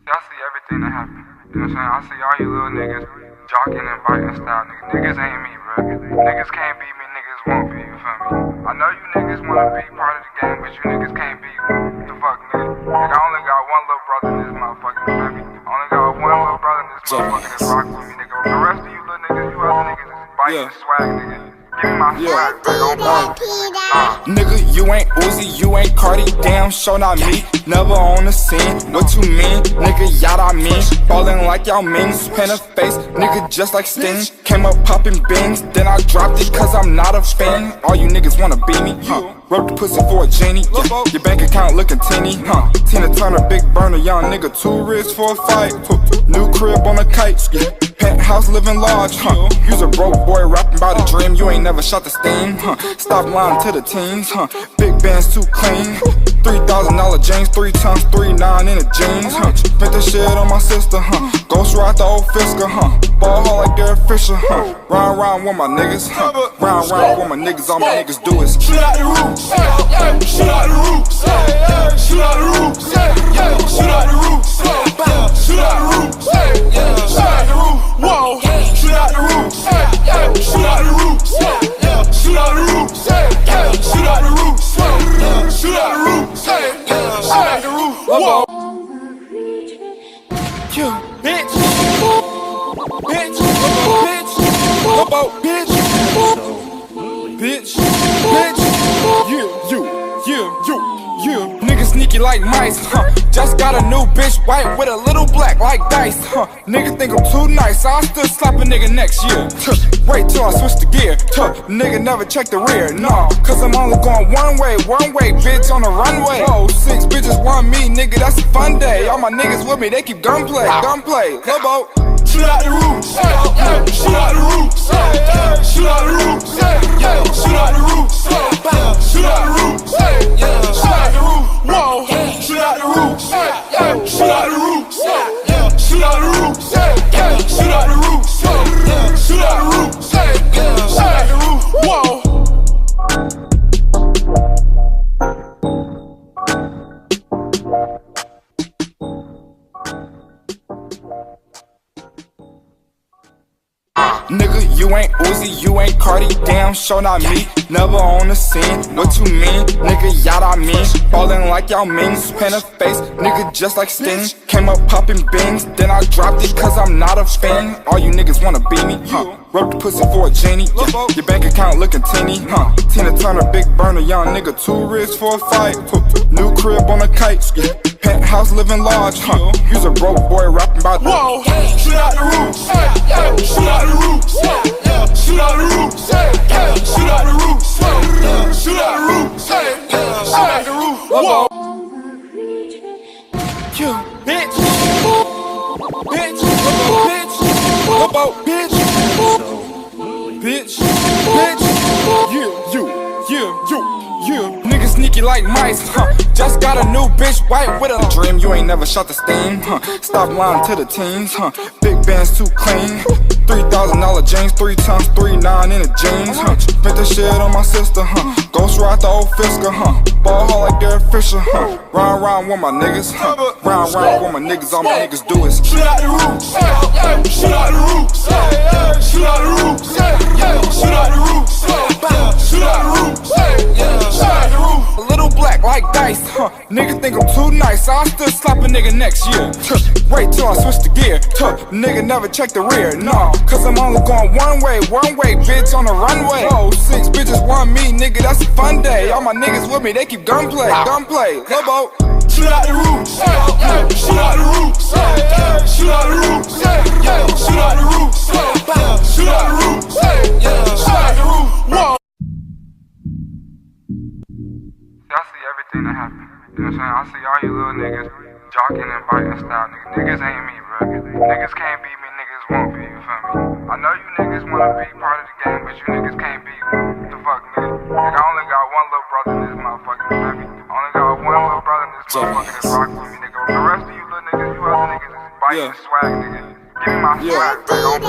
I see everything that happen. You know what I'm saying? I see all you little niggas jocking and biting style. Niggas ain't me, bro. Niggas can't beat me, niggas won't be, you feel me? I know you niggas wanna be part of the game, but you niggas can't beat me. What the fuck, nigga? Nigga, I only got one little brother in this motherfucker, you feel me? I only got one little brother in this motherfucker that's rockin' with me, nigga. The rest of you little niggas, you other niggas is biting swag, nigga. Give me my swag, nigga, you ain't Uzi, you ain't Cardi, damn, show not me. Never on the scene, what you mean? Nigga, y'all I mean. Ballin' like y'all means, paint a face, nigga just like Sting. Came up poppin' beans, then I dropped it cause I'm not a fan. All you niggas wanna be me, rub the pussy for a genie, your bank account looking teeny, Tina Turner, big burner, young nigga, too rich for a fight. New crib on a kite, penthouse living large, You's a broke boy rapping about a dream, you ain't never shot the steam, Stop lying to the teens, Big bands too clean, $3,000 jeans, 3 times 3, 9 in the jeans, Spent the shit on my sister, Ghost ride the old Fisker, Ball hard like Derek Fisher, Round round with my niggas, Round round with my niggas, all my niggas do is shoot out the roof, shoot out the roof, shoot out the roof, shoot out the roof, shoot out the roof, shoot out the roof, whoa, shoot out the roof, shoot out the roof, shoot out the roof, shoot out the roof, shoot out the roof, shoot out the roof, whoa. You bitch, bitch, bitch, bitch, bitch, you, nigga sneaky like mice, Just got a new bitch, white with a little black like dice, Nigga think I'm too nice, I'll still slap a nigga next year. Wait till I switch the gear, nigga never check the rear, nah, cause I'm only going one way, bitch on the runway. Oh, 6 bitches want me, nigga, that's a fun day. All my niggas with me, they keep gunplay, Lobo. Shoot out the roof, shoot out the roof, shoot out the roof, shoot out the roof, shoot out the roof, shoot out the roof, whoa, shoot out the roof, shoot out the roof, shoot out the roof, shoot out the roof, shoot out the roof, shoot out the roof, whoa. Nigga, you ain't Uzi, you ain't Cardi, damn, show not me. Never on the scene, what you mean? Nigga, y'all I mean. Ballin' like y'all means, paint a face, nigga just like Sting. Came up poppin' beans, then I dropped it cause I'm not a fan. All you niggas wanna be me, Rub the pussy for a genie, your bank account looking teeny, Tina Turner, big burner, young nigga, too rich for a fight. New crib on a kite, penthouse living large, You's a broke boy rapping about whoa, shoot out the roof, shoot out the roof, shoot out the roof, shoot out the roof, shoot out the roof, shoot out the roof, whoa. You bitch, bitch, bitch, you, nigga sneaky like mice, Just got a new bitch, white with a dream, you ain't never shot the steam, Stop lying to the teens, Big bands too clean, $3,000 jeans, 3 times 3, 9 in the jeans, Spent the shit on my sister, Ghost ride the old Fisker, Ball hard like Derek Fisher, Round round with my niggas, Round round with my niggas, all my niggas do is shoot out the roof, shoot out the roof, shoot out the roof, shoot out the roof, shoot out the roof, shoot out the roof. A little black like dice, Nigga think I'm too nice, I'll still slap a nigga next year. Wait till I switch the gear, nigga never check the rear, nah, cause I'm only going one way, bitch on the runway. Oh, 6 bitches want me, nigga, that's a fun day. All my niggas with me, they keep gunplay, Lobo. Shoot out the roof, shoot out the roof, shoot out the roof, shoot out the roof, shoot out the roof, shoot out the roof, whoa. I see everything that happen. You know what I'm saying? I see all you little niggas jocking and biting style. Niggas ain't me, bro. Niggas can't beat me, niggas won't be, you feel me? I know you niggas wanna be part of the game, but you niggas can't beat me. What the fuck, nigga? Nigga, I only got one little brother in this motherfucker, you feel me? I only got one little brother in this motherfucker that's rockin' with me, nigga. The rest of you little niggas, you other niggas is biting swag, nigga. Give me my swag, nigga.